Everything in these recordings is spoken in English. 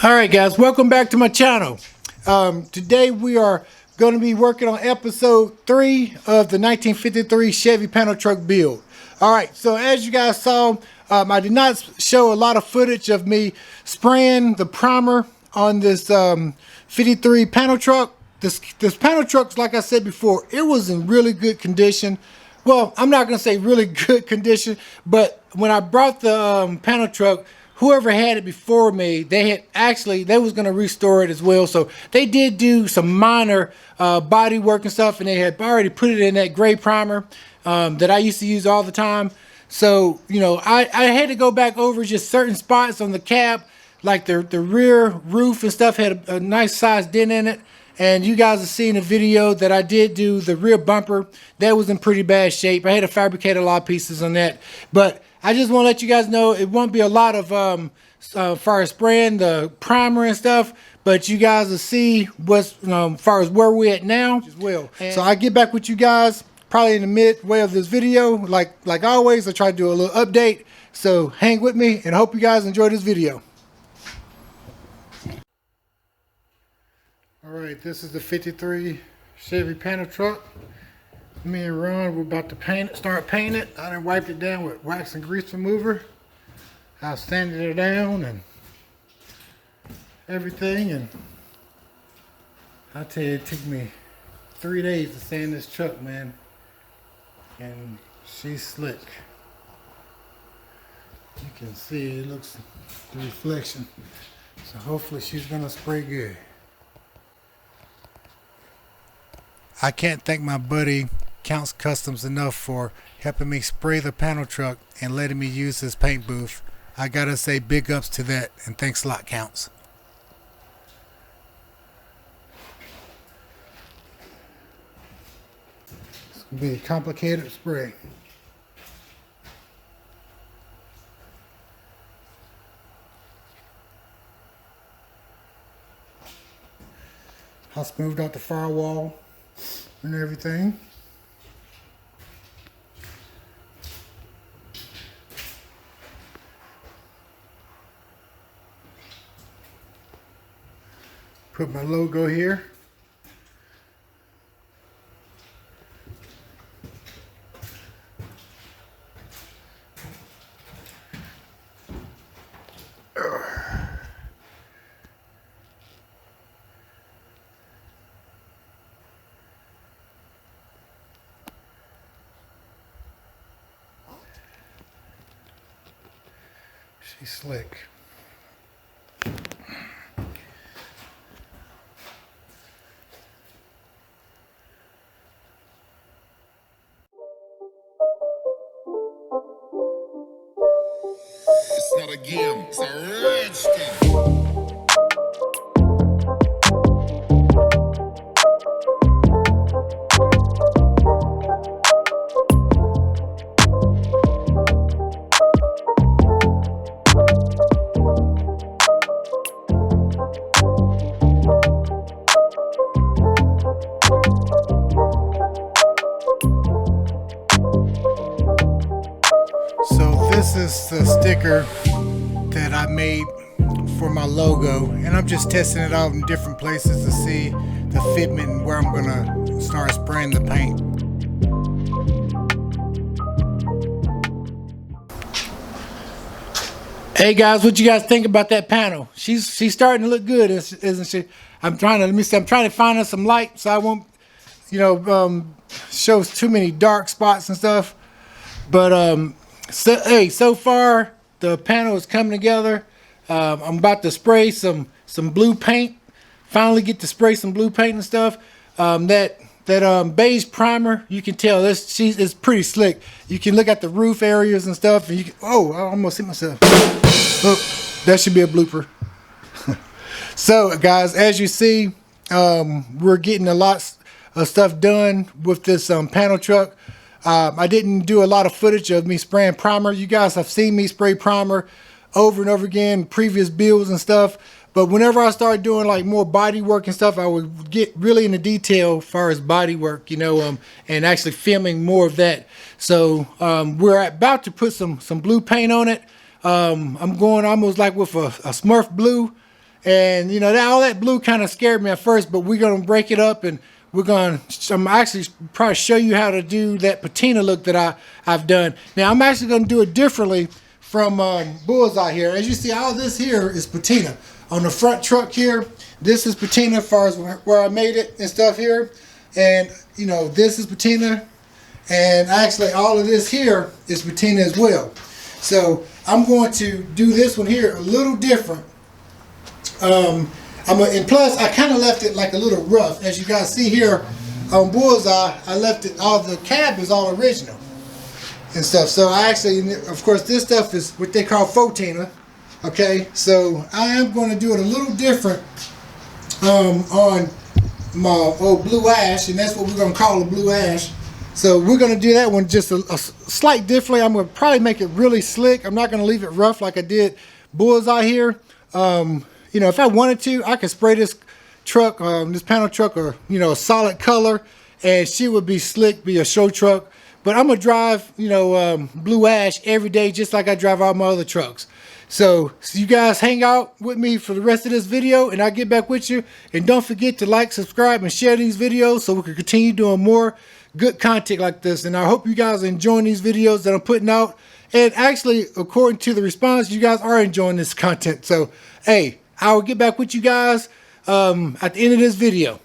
Alright guys, welcome back to my channel. Today we are going to be working on episode 3 of the 1953 Chevy panel truck build. Alright, so as you guys saw, I did not show a lot of footage of me spraying the primer on this 53 panel truck. This panel truck, like I said before, it was in really good condition. Well, I'm not going to say really good condition, but when I brought the panel truck, whoever had it before me, they was going to restore it as well. So they did do some minor body work and stuff, and they had already put it in that gray primer that I used to use all the time. So, you know, I had to go back over just certain spots on the cab, like the rear roof and stuff had a nice size dent in it. And you guys have seen a video that I did do the rear bumper. That was in pretty bad shape. I had to fabricate a lot of pieces on that. But I just want to let you guys know it won't be a lot of far as spraying the primer and stuff. But you guys will see what's as far as where we're at now as well. So I get back with you guys probably in the midway of this video. Like always, I try to do a little update. So hang with me and I hope you guys enjoy this video. Alright, this is the 53 Chevy panel truck. Me and Ron, we're about to start painting it. I done wiped it down with wax and grease remover. I sanded it down and everything, and I tell you, it took me 3 days to sand this truck, man. And she's slick. You can see it looks the reflection. So hopefully she's gonna spray good. I can't thank my buddy Counts Customs enough for helping me spray the panel truck and letting me use his paint booth. I gotta say big ups to that, and thanks a lot, Counts. It's gonna be a complicated spray. I smoothed out the firewall and everything. Put my logo here. She's slick. It's not a game, it's a rich thing. This is the sticker that I made for my logo, and I'm just testing it out in different places to see the fitment and where I'm gonna start spraying the paint. Hey guys, what you guys think about that panel? She's starting to look good, isn't she? I'm trying to find us some light so I won't, show too many dark spots and stuff. But so far the panel is coming together. I'm about to spray some blue paint. Finally get to spray some blue paint and stuff. That beige primer, you can tell it's pretty slick. You can look at the roof areas and stuff, and I almost hit myself. Oh, that should be a blooper. So guys, as you see, we're getting a lot of stuff done with this panel truck. I didn't do a lot of footage of me spraying primer. You guys have seen me spray primer over and over again, previous builds and stuff. But whenever I start doing like more body work and stuff, I would get really into detail as far as body work, and actually filming more of that. So we're about to put some blue paint on it. I'm going almost like with a Smurf blue. And you know, all that blue kind of scared me at first, but we're gonna break it up, and I'm actually probably show you how to do that patina look that I've done. Now I'm actually gonna do it differently from Bullseye here. As you see, all this here is patina. On the front truck here, this is patina as far as where I made it and stuff here. And you know, this is patina. And actually all of this here is patina as well. So I'm going to do this one here a little different. And plus I kind of left it like a little rough. As you guys see here on Bullseye, I left it, all the cab is all original and stuff. So I actually, of course, this stuff is what they call Foetina. Okay, so I am going to do it a little different on my old blue ash, and that's what we're going to call a blue ash. So we're going to do that one just a slight differently. I'm going to probably make it really slick. I'm not going to leave it rough like I did Bullseye here. You know, if I wanted to, I could spray this truck, this panel truck, or you know, a solid color, and she would be slick, be a show truck. But I'm gonna drive, you know, blue ash every day, just like I drive all my other trucks. So you guys hang out with me for the rest of this video, and I'll get back with you. And don't forget to like, subscribe, and share these videos so we can continue doing more good content like this. And I hope you guys are enjoying these videos that I'm putting out. And actually, according to the response, you guys are enjoying this content. So, hey, I will get back with you guys at the end of this video.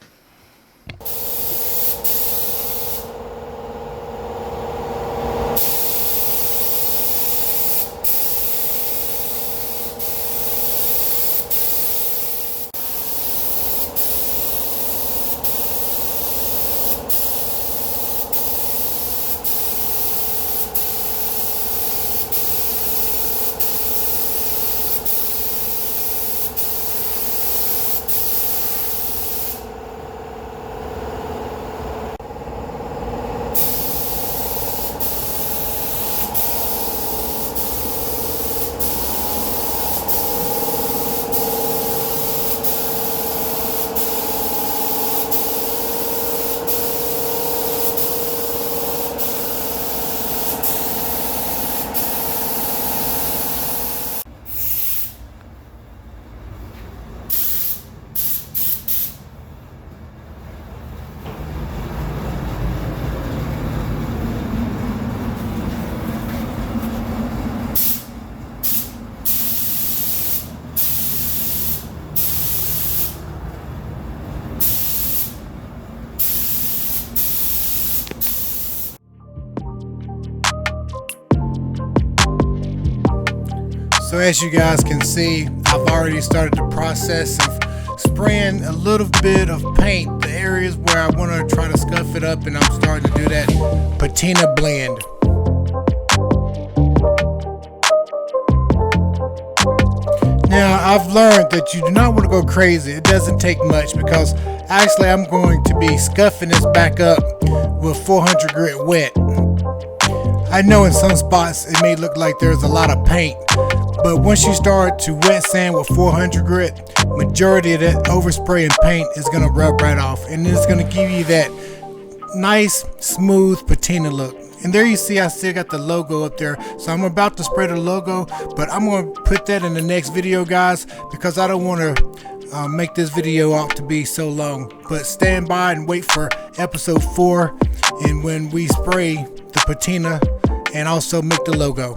So as you guys can see, I've already started the process of spraying a little bit of paint, the areas where I want to try to scuff it up, and I'm starting to do that patina blend. Now I've learned that you do not want to go crazy. It doesn't take much, because actually I'm going to be scuffing this back up with 400 grit wet. I know in some spots it may look like there's a lot of paint, but once you start to wet sand with 400 grit, majority of that overspray and paint is going to rub right off, and it's going to give you that nice smooth patina look. And there you see I still got the logo up there, so I'm about to spray the logo, but I'm going to put that in the next video, guys, because I don't want to make this video out to be so long. But stand by and wait for episode 4, and when we spray the patina and also make the logo.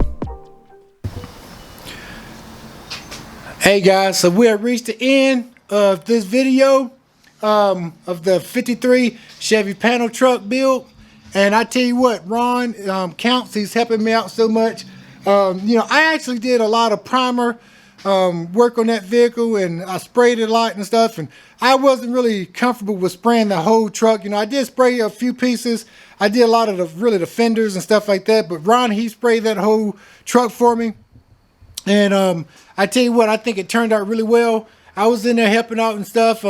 Hey guys, so we have reached the end of this video of the 53 Chevy panel truck build. And I tell you what, Ron Counts, he's helping me out so much. You know, I actually did a lot of primer work on that vehicle, and I sprayed it a lot and stuff, and I wasn't really comfortable with spraying the whole truck. You know, I did spray a few pieces. I did a lot of the fenders and stuff like that, but Ron, he sprayed that whole truck for me. And I tell you what, I think it turned out really well. I was in there helping out and stuff.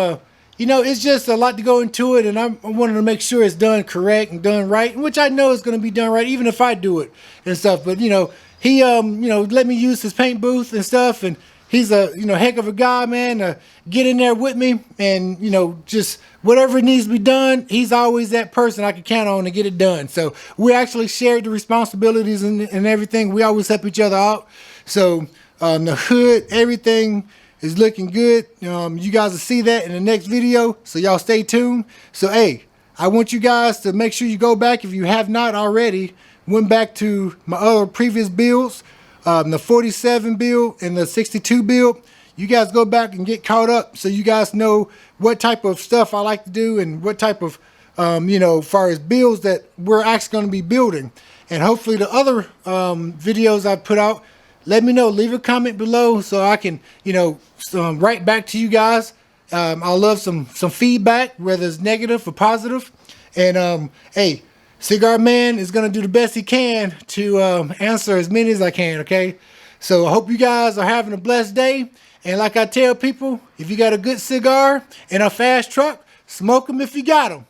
You know, it's just a lot to go into it, and I wanted to make sure it's done correct and done right, which I know is going to be done right, even if I do it and stuff. But, you know, he, you know, let me use his paint booth and stuff, and he's a, you know, heck of a guy, man, to get in there with me, and, you know, just whatever needs to be done, he's always that person I can count on to get it done. So we actually shared the responsibilities and everything. We always help each other out. So the hood, everything is looking good. You guys will see that in the next video, so y'all stay tuned. So hey, I want you guys to make sure you go back, if you have not already, went back to my other previous builds, the 47 build and the 62 build. You guys go back and get caught up so you guys know what type of stuff I like to do and what type of, as far as builds that we're actually going to be building. And hopefully the other videos I put out, let me know. Leave a comment below so I can, write back to you guys. I love some feedback, whether it's negative or positive. And hey, Cigar Man is going to do the best he can to answer as many as I can, okay? So I hope you guys are having a blessed day. And like I tell people, if you got a good cigar and a fast truck, smoke them if you got them.